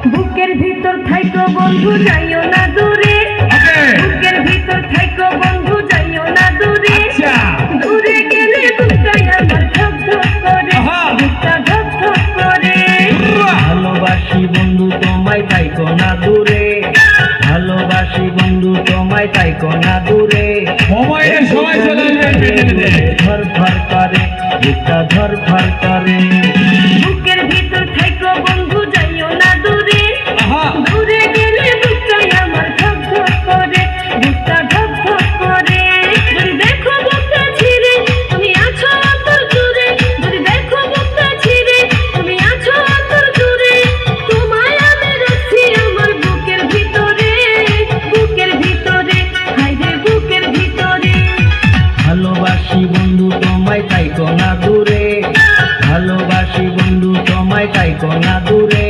বুকের ভিতর থাইকো বন্ধু যাইও না দূরে, বুকের ভিতর থাইকো বন্ধু যাইও না দূরে, দূরে গেলে বুকটা আমার ধক ধক করে, বুকটা ধক ধক করে। ভালোবাসি বন্ধু তোমায় থাইকো না দূরে, ভালোবাসি বন্ধু তোমায় থাইকো না দূরে। সবাই চলে ধর ধর করে, বুকটা ধর ধর করে। বুকের ভিতর থাইকো বন্ধু যাইও না দূরে, দূরে গেলে বুকটা আমার ধক ধক করে, বুকটা ধক ধক করে। যদি দেখো বুকটা ছিঁড়ে তুমি আছো অন্তর জুড়ে, যদি দেখো বুকটা ছিঁড়ে তুমি আছো অন্তর জুড়ে, তোমায় আমি রাখছি আমার বুকের ভিতরে, বুকের ভিতরে, হায়রে বুকের ভিতরে। ভালোবাসি বন্ধু তোমায় থাইকো না দূরে, ভালোবাসি বন্ধু তোমায় থাইকো না দূরে।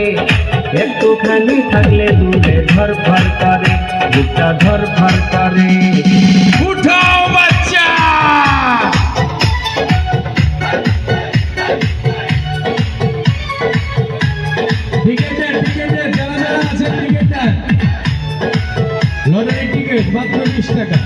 একটুখানি থাকলে দূরে ধর ধর করে, বুকটা ধর ধর করে। উঠাও বাচ্চা টিকেটার যারা যারা আছেন টিকেটার লটারি টিকিট মাত্র 20 টাকা।